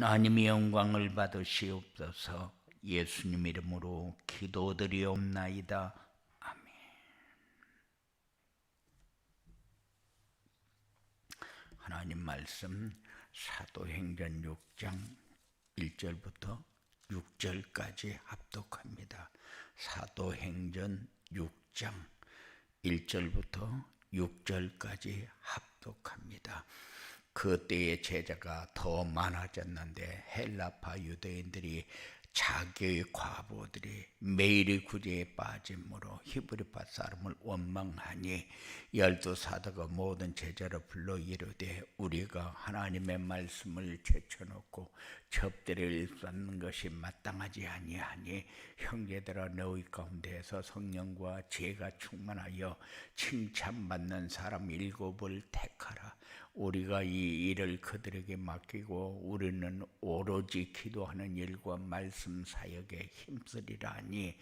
하나님의 영광을 받으시옵소서. 예수님 이름으로 기도드리옵나이다. 아멘. 하나님 말씀 사도행전 6장 1절부터 6절까지 합독합니다. 사도행전 6장 1절부터 6절까지 합독합니다. 그때의 제자가 더 많아졌는데 헬라파 유대인들이 자기의 과부들이 매일의 구제에 빠짐으로 히브리파 사람을 원망하니 열두 사도가 모든 제자를 불러 이르되 우리가 하나님의 말씀을 제쳐놓고 접대를 일삼는 것이 마땅하지 아니하니 형제들아 너희 가운데에서 성령과 지혜가 충만하여 칭찬받는 사람 7을 택하라. 우리가 이 일을 그들에게 맡기고 우리는 오로지 기도하는 일과 말씀 사역에 힘쓰리라 하니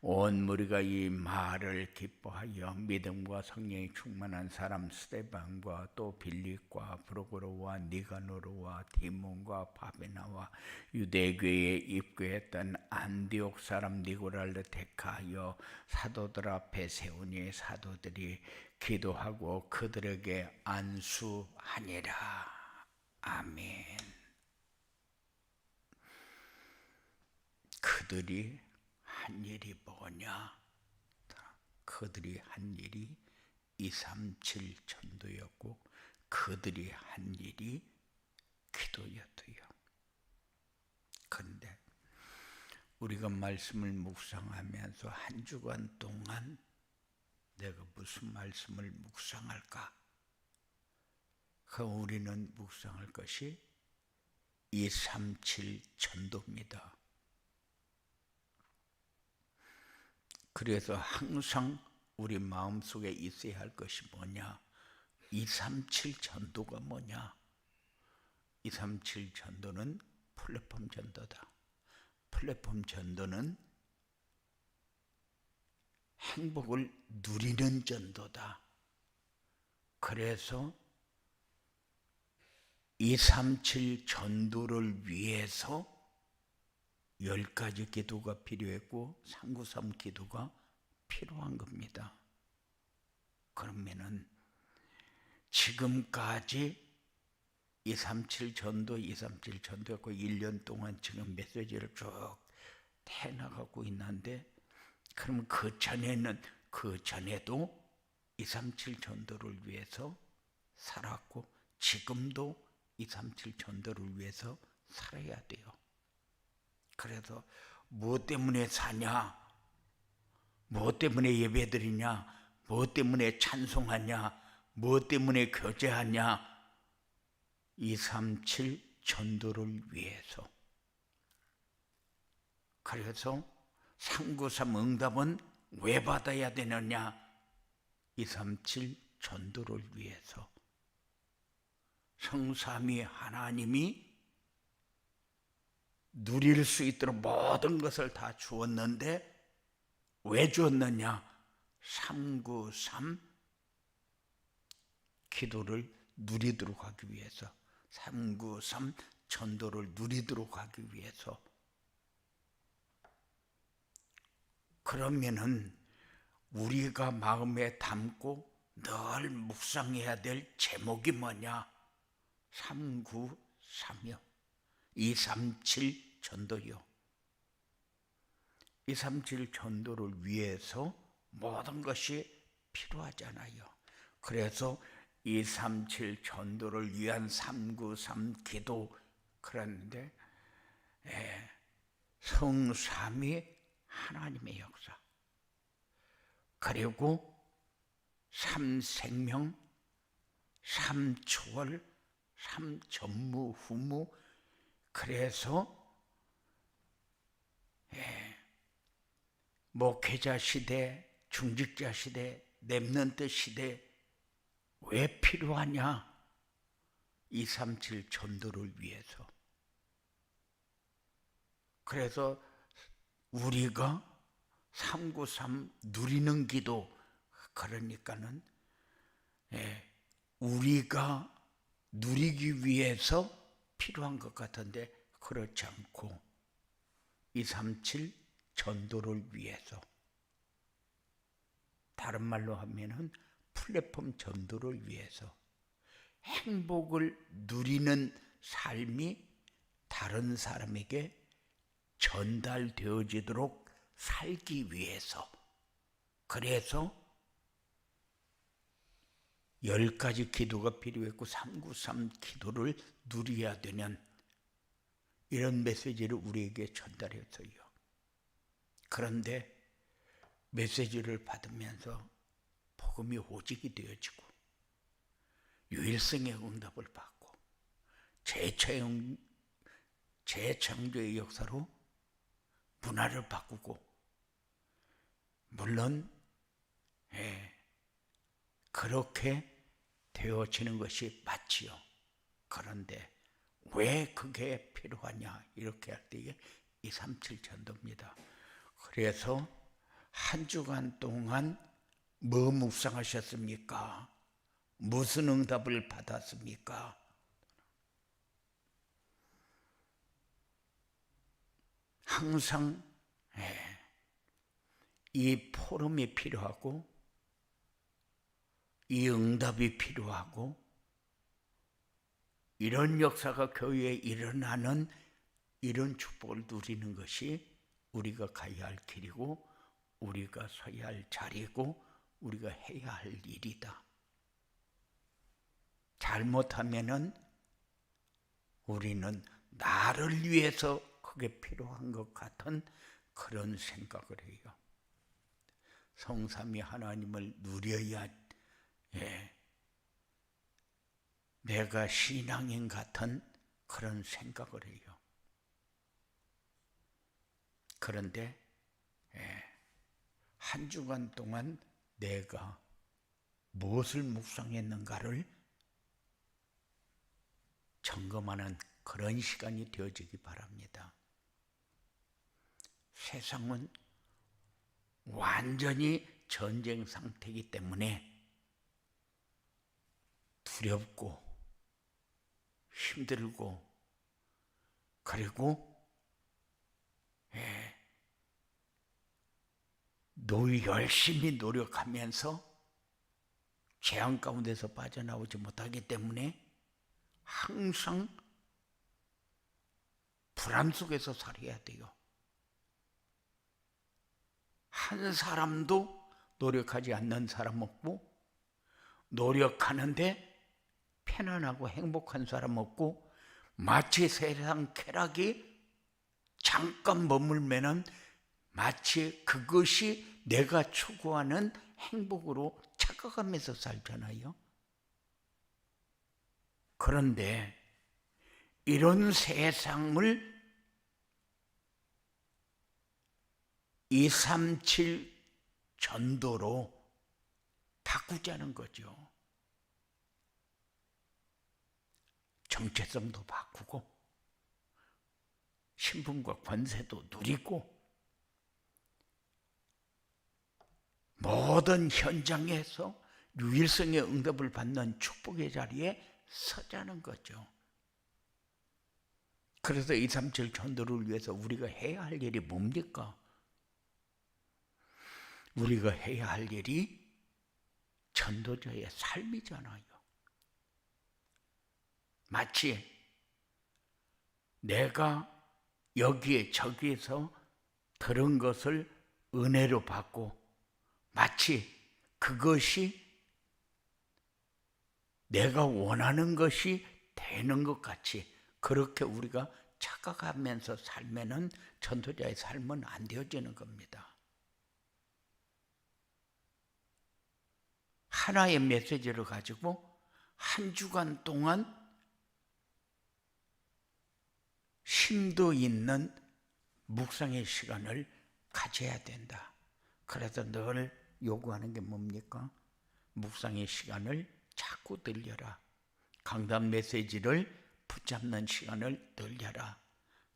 온 무리가 이 말을 기뻐하여 믿음과 성령이 충만한 사람 스데반과 또 빌립과 프로고로와 니가노르와 디몬과 바베나와 유대교회에 입교했던 안디옥 사람 니고라를 택하여 사도들 앞에 세우니 사도들이 기도하고 그들에게 안수하니라. 아멘. 그들이 한 일이 뭐냐? 그들이 한 일이 237 전도였고 그들이 한 일이 기도였어요. 그런데 우리가 말씀을 묵상하면서 한 주간 동안 내가 무슨 말씀을 묵상할까? 그럼 우리는 묵상할 것이 237 전도입니다. 그래서 항상 우리 마음속에 있어야 할 것이 뭐냐? 237 전도가 뭐냐? 237 전도는 플랫폼 전도다. 플랫폼 전도는 행복을 누리는 전도다. 그래서 237 전도를 위해서 10가지 기도가 필요했고 393 기도가 필요한 겁니다. 그러면은 지금까지 237 전도였고 1년 동안 지금 메시지를 쭉 해나가고 있는데 그러면 그 전에도 237 전도를 위해서 살았고 지금도 237 전도를 위해서 살아야 돼요. 그래서 무엇 때문에 사냐? 무엇 때문에 예배드리냐? 무엇 때문에 찬송하냐? 무엇 때문에 교제하냐? 237 전도를 위해서. 그래서 393 응답은 왜 받아야 되느냐? 237 전도를 위해서. 성삼위 하나님이 누릴 수 있도록 모든 것을 다 주었는데 왜 주었느냐? 393 기도를 누리도록 하기 위해서, 393 전도를 누리도록 하기 위해서. 그러면은 우리가 마음에 담고 늘 묵상해야 될 제목이 뭐냐? 393이요. 237 전도요. 237 전도를 위해서 모든 것이 필요하잖아요. 그래서 237 전도를 위한 393 기도. 그런데 성삼위 하나님의 역사, 그리고 3생명, 3초월, 3전무후무. 그래서 목회자 시대, 중직자 시대, 렘넌트 시대 왜 필요하냐? 237 전도를 위해서. 그래서 우리가 393 누리는 기도, 그러니까는 우리가 누리기 위해서 필요한 것 같은데 그렇지 않고 237 전도를 위해서, 다른 말로 하면은 플랫폼 전도를 위해서 행복을 누리는 삶이 다른 사람에게 전달되어지도록 살기 위해서, 그래서 10가지 기도가 필요했고 393 기도를 누려야 되는 이런 메시지를 우리에게 전달했어요. 그런데 메시지를 받으면서 복음이 오직이 되어지고 유일성의 응답을 받고 재창조의 역사로 문화를 바꾸고, 물론 그렇게 되어지는 것이 맞지요. 그런데 왜 그게 필요하냐, 이렇게 할 때 237 전도입니다. 그래서 한 주간 동안 뭐 묵상하셨습니까? 무슨 응답을 받았습니까? 항상 이 포럼이 필요하고 이 응답이 필요하고 이런 역사가 교회에 일어나는 이런 축복을 누리는 것이 우리가 가야 할 길이고 우리가 서야 할 자리고 우리가 해야 할 일이다. 잘못하면은 우리는 나를 위해서 그게 필요한 것 같은 그런 생각을 해요. 성삼위 하나님을 누려야 내가 신앙인 같은 그런 생각을 해요. 그런데 한 주간 동안 내가 무엇을 묵상했는가를 점검하는 그런 시간이 되어지기 바랍니다. 세상은 완전히 전쟁 상태이기 때문에 두렵고 힘들고, 그리고 열심히 노력하면서 재앙 가운데서 빠져나오지 못하기 때문에 항상 불안 속에서 살아야 돼요. 한 사람도 노력하지 않는 사람 없고, 노력하는데 편안하고 행복한 사람 없고, 마치 세상 쾌락이 잠깐 머물면은 마치 그것이 내가 추구하는 행복으로 착각하면서 살잖아요. 그런데 이런 세상을 237 전도로 바꾸자는 거죠. 정체성도 바꾸고 신분과 권세도 누리고 모든 현장에서 유일성의 응답을 받는 축복의 자리에 서자는 거죠. 그래서 237 전도를 위해서 우리가 해야 할 일이 뭡니까? 우리가 해야 할 일이 전도자의 삶이잖아요. 마치 내가 여기에 저기에서 들은 것을 은혜로 받고 마치 그것이 내가 원하는 것이 되는 것 같이 그렇게 우리가 착각하면서 살면은 전도자의 삶은 안 되어지는 겁니다. 하나의 메시지를 가지고 한 주간 동안 심도 있는 묵상의 시간을 가져야 된다. 그래서 늘 요구하는 게 뭡니까? 묵상의 시간을 자꾸 늘려라. 강단 메시지를 붙잡는 시간을 늘려라.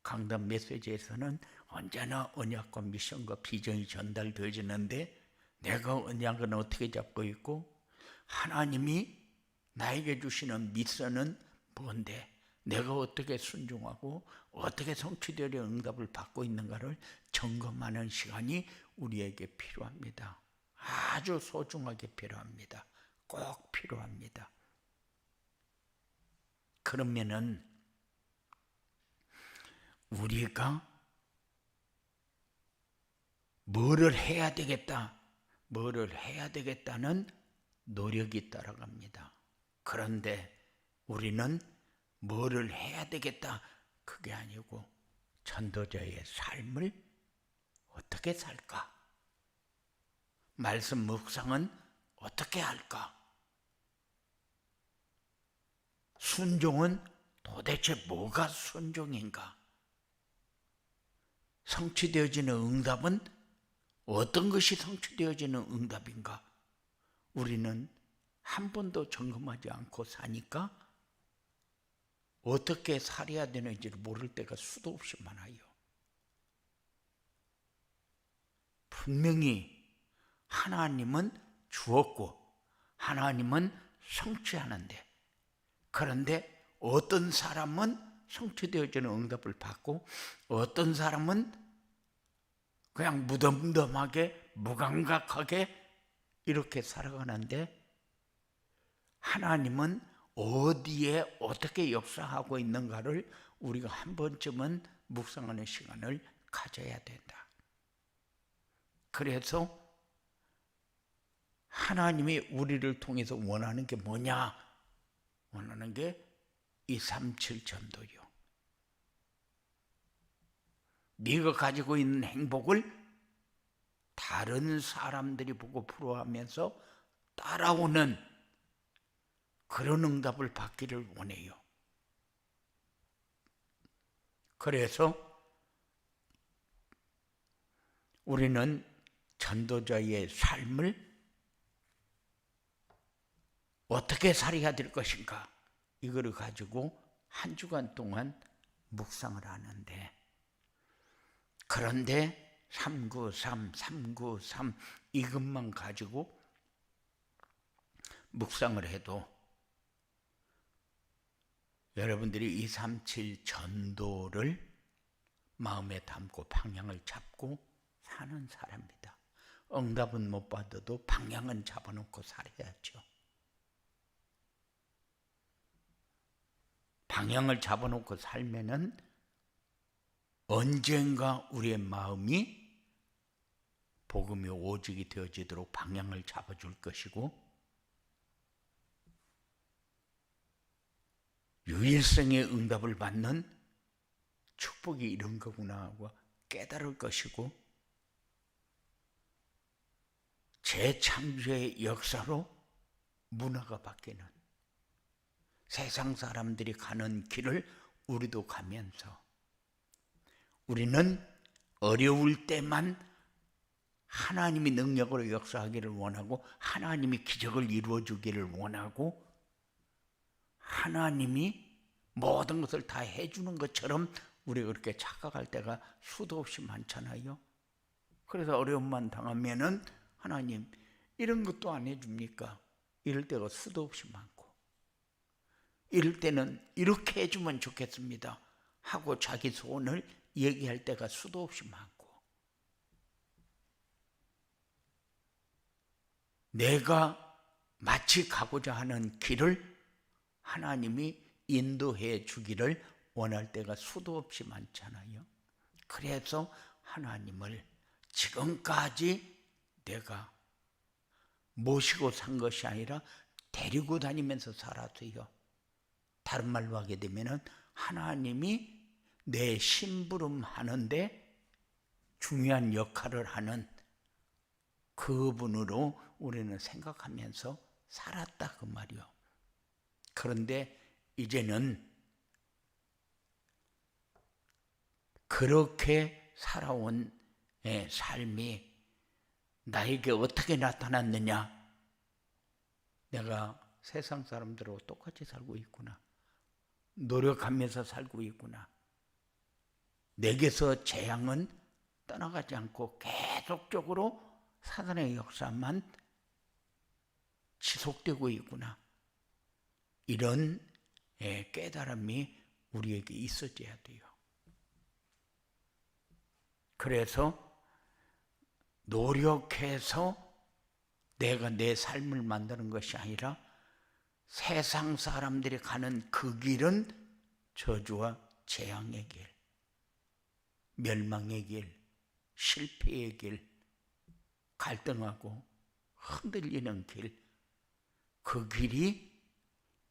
강단 메시지에서는 언제나 언약과 미션과 비전이 전달되어지는데 내가 언약은 어떻게 잡고 있고 하나님이 나에게 주시는 미션은 뭔데? 내가 어떻게 순종하고 어떻게 성취되려 응답을 받고 있는가를 점검하는 시간이 우리에게 필요합니다. 아주 소중하게 필요합니다. 꼭 필요합니다. 그러면은 우리가 뭐를 해야 되겠다, 뭐를 해야 되겠다는 노력이 따라갑니다. 그런데 우리는 뭐를 해야 되겠다, 그게 아니고 전도자의 삶을 어떻게 살까? 말씀 묵상은 어떻게 할까? 순종은 도대체 뭐가 순종인가? 성취되어지는 응답은 어떤 것이 성취되어지는 응답인가? 우리는 한 번도 점검하지 않고 사니까 어떻게 살아야 되는지를 모를 때가 수도 없이 많아요. 분명히 하나님은 주었고 하나님은 성취하는데, 그런데 어떤 사람은 성취되어지는 응답을 받고 어떤 사람은 그냥 무덤덤하게 무감각하게 이렇게 살아가는데, 하나님은 어디에 어떻게 역사하고 있는가를 우리가 한 번쯤은 묵상하는 시간을 가져야 된다. 그래서 하나님이 우리를 통해서 원하는 게 뭐냐? 원하는 게 237 전도요. 네가 가지고 있는 행복을 다른 사람들이 보고 부러워하면서 따라오는 그런 응답을 받기를 원해요. 그래서 우리는 전도자의 삶을 어떻게 살아야 될 것인가, 이거를 가지고 한 주간 동안 묵상을 하는데, 그런데 393, 393 이것만 가지고 묵상을 해도 여러분들이 237 전도를 마음에 담고 방향을 잡고 사는 사람입니다. 응답은 못 받아도 방향은 잡아놓고 살아야죠. 방향을 잡아놓고 살면은 언젠가 우리의 마음이 복음의 오직이 되어지도록 방향을 잡아줄 것이고, 유일성의 응답을 받는 축복이 이런 거구나 하고 깨달을 것이고, 재창조의 역사로 문화가 바뀌는, 세상 사람들이 가는 길을 우리도 가면서 우리는 어려울 때만 하나님이 능력으로 역사하기를 원하고 하나님이 기적을 이루어주기를 원하고 하나님이 모든 것을 다 해주는 것처럼 우리가 그렇게 착각할 때가 수도 없이 많잖아요. 그래서 어려움만 당하면은 하나님 이런 것도 안 해줍니까? 이럴 때가 수도 없이 많고, 이럴 때는 이렇게 해주면 좋겠습니다 하고 자기 소원을 얘기할 때가 수도 없이 많고, 내가 마치 가고자 하는 길을 하나님이 인도해 주기를 원할 때가 수도 없이 많잖아요. 그래서 하나님을 지금까지 내가 모시고 산 것이 아니라 데리고 다니면서 살았어요. 다른 말로 하게 되면은 하나님이 내 심부름 하는데 중요한 역할을 하는 그분으로 우리는 생각하면서 살았다 그 말이요. 그런데 이제는 그렇게 살아온 삶이 나에게 어떻게 나타났느냐? 내가 세상 사람들하고 똑같이 살고 있구나. 노력하면서 살고 있구나. 내게서 재앙은 떠나가지 않고 계속적으로 사단의 역사만 지속되고 있구나. 이런 깨달음이 우리에게 있어져야 돼요. 그래서 노력해서 내가 내 삶을 만드는 것이 아니라 세상 사람들이 가는 그 길은 저주와 재앙의 길, 멸망의 길, 실패의 길, 갈등하고 흔들리는 길, 그 길이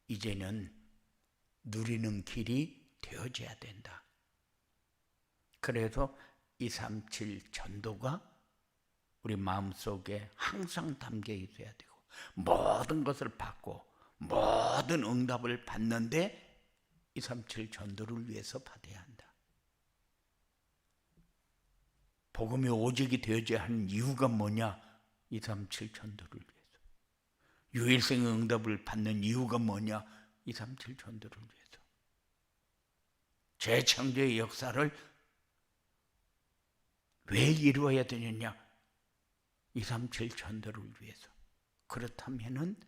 이제는 누리는 길이 되어져야 된다. 그래서 237 전도가 우리 마음속에 항상 담겨 있어야 되고, 모든 것을 받고 모든 응답을 받는데 237 전도를 위해서 받아야 한다. 복음이 오직이 되어져야 하는 이유가 뭐냐? 237 전도를 위해서. 유일생 응답을 받는 이유가 뭐냐? 237 전도를 위해서. 재창조의 역사를 왜 이루어야 되느냐? 237 전도를 위해서. 그렇다면은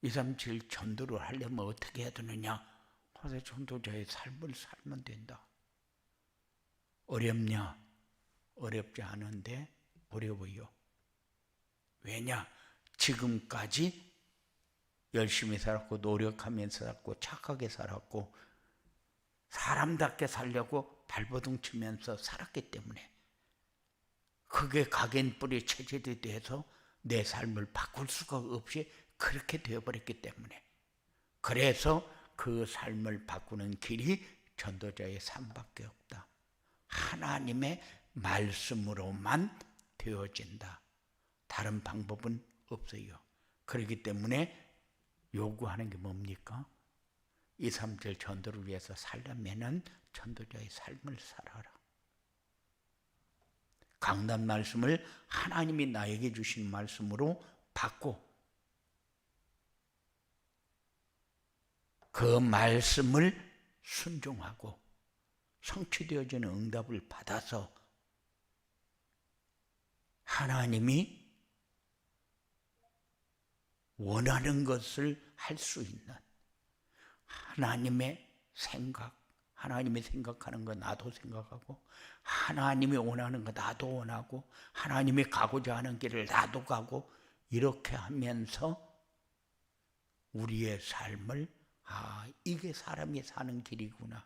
237 전도를 하려면 어떻게 해야 되느냐? 화세 전도자의 삶을 살면 된다. 어렵냐? 어렵지 않은데 어려워요. 왜냐? 지금까지 열심히 살았고 노력하면서 살았고 착하게 살았고 사람답게 살려고 발버둥 치면서 살았기 때문에, 그게 각인뿌리 체질이 돼서 내 삶을 바꿀 수가 없이 그렇게 되어버렸기 때문에, 그래서 그 삶을 바꾸는 길이 전도자의 삶밖에 없다. 하나님의 말씀으로만 되어진다. 다른 방법은 없어요. 그렇기 때문에 요구하는 게 뭡니까? 237 전도를 위해서 살려면은 전도자의 삶을 살아라. 강단 말씀을 하나님이 나에게 주신 말씀으로 받고, 그 말씀을 순종하고 성취되어지는 응답을 받아서 하나님이 원하는 것을 할 수 있는 하나님의 생각, 하나님이 생각하는 거 나도 생각하고, 하나님이 원하는 거 나도 원하고, 하나님이 가고자 하는 길을 나도 가고, 이렇게 하면서 우리의 삶을 이게 사람이 사는 길이구나,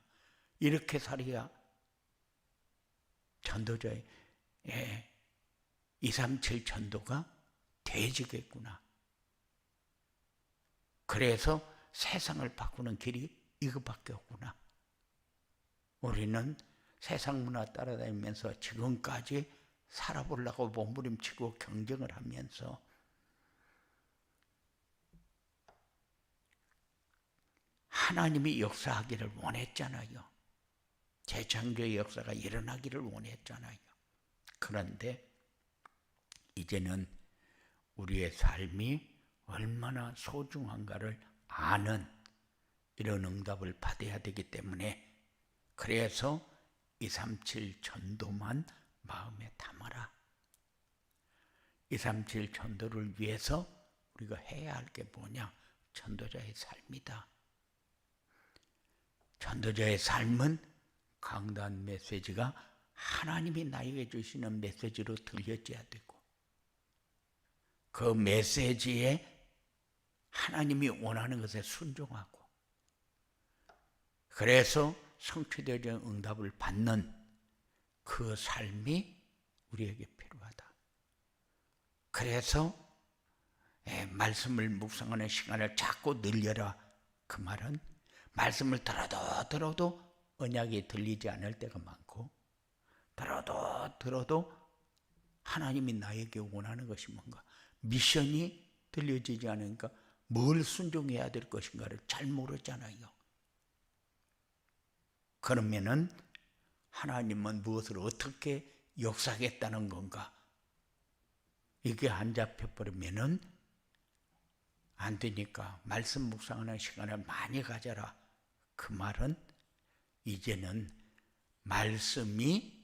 이렇게 살아야 전도자의 237 전도가 되어지겠구나. 그래서 세상을 바꾸는 길이 이것밖에 없구나. 우리는 세상 문화 따라다니면서 지금까지 살아보려고 몸부림치고 경쟁을 하면서 하나님이 역사하기를 원했잖아요. 재창조의 역사가 일어나기를 원했잖아요. 그런데 이제는 우리의 삶이 얼마나 소중한가를 아는 이런 응답을 받아야 되기 때문에, 그래서 237 전도만 마음에 담아라. 237 전도를 위해서 우리가 해야 할 게 뭐냐? 전도자의 삶이다. 전도자의 삶은 강단 메시지가 하나님이 나에게 주시는 메시지로 들려져야 되고, 그 메시지에 하나님이 원하는 것에 순종하고, 그래서 성취되는 응답을 받는 그 삶이 우리에게 필요하다. 그래서 말씀을 묵상하는 시간을 자꾸 늘려라. 그 말은 말씀을 들어도 언약이 들리지 않을 때가 많고, 들어도 하나님이 나에게 원하는 것이 뭔가, 미션이 들려지지 않으니까 뭘 순종해야 될 것인가를 잘 모르잖아요. 그러면은 하나님은 무엇을 어떻게 역사하겠다는 건가? 이게 안 잡혀버리면은 안 되니까 말씀 묵상하는 시간을 많이 가져라. 그 말은 이제는 말씀이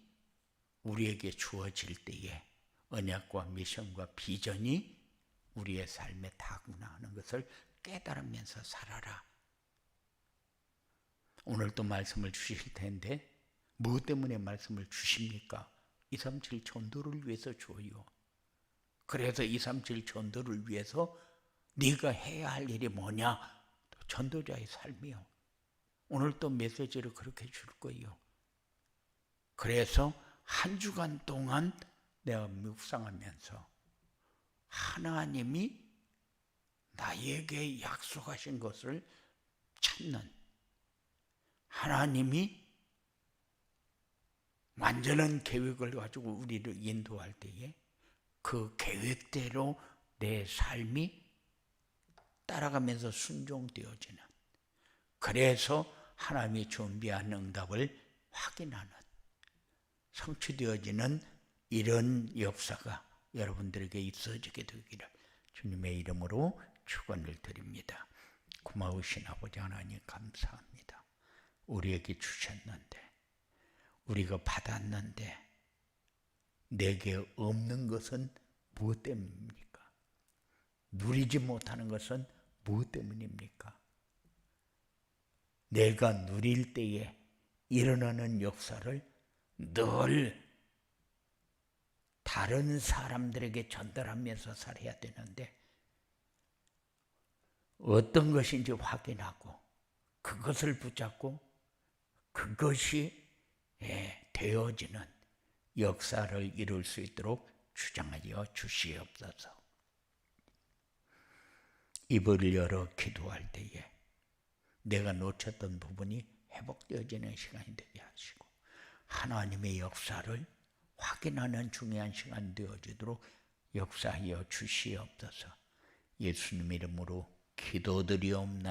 우리에게 주어질 때에 언약과 미션과 비전이 우리의 삶에 다구나 하는 것을 깨달으면서 살아라. 오늘도 말씀을 주실 텐데 무엇 때문에 말씀을 주십니까? 237 전도를 위해서 줘요. 그래서 237 전도를 위해서 네가 해야 할 일이 뭐냐? 전도자의 삶이요. 오늘 또 메시지를 그렇게 줄 거예요. 그래서 한 주간 동안 내가 묵상하면서 하나님이 나에게 약속하신 것을 찾는, 하나님이 완전한 계획을 가지고 우리를 인도할 때에 그 계획대로 내 삶이 따라가면서 순종되어지는, 그래서 하나님이 준비한 응답을 확인하는, 성취되어지는 이런 역사가 여러분들에게 있어지게 되기를 주님의 이름으로 축원을 드립니다. 고마우신 아버지 하나님 감사합니다. 우리에게 주셨는데, 우리가 받았는데 내게 없는 것은 무엇 때문입니까? 누리지 못하는 것은 무엇 때문입니까? 내가 누릴 때에 일어나는 역사를 늘 다른 사람들에게 전달하면서 살아야 되는데 어떤 것인지 확인하고 그것을 붙잡고 그것이 되어지는 역사를 이룰 수 있도록 주장하여 주시옵소서. 입을 열어 기도할 때에 내가 놓쳤던 부분이 회복되어지는 시간이 되게 하시고 하나님의 역사를 확인하는 중요한 시간 되어지도록 역사하여 주시옵소서. 예수님 이름으로 기도드리옵나이다.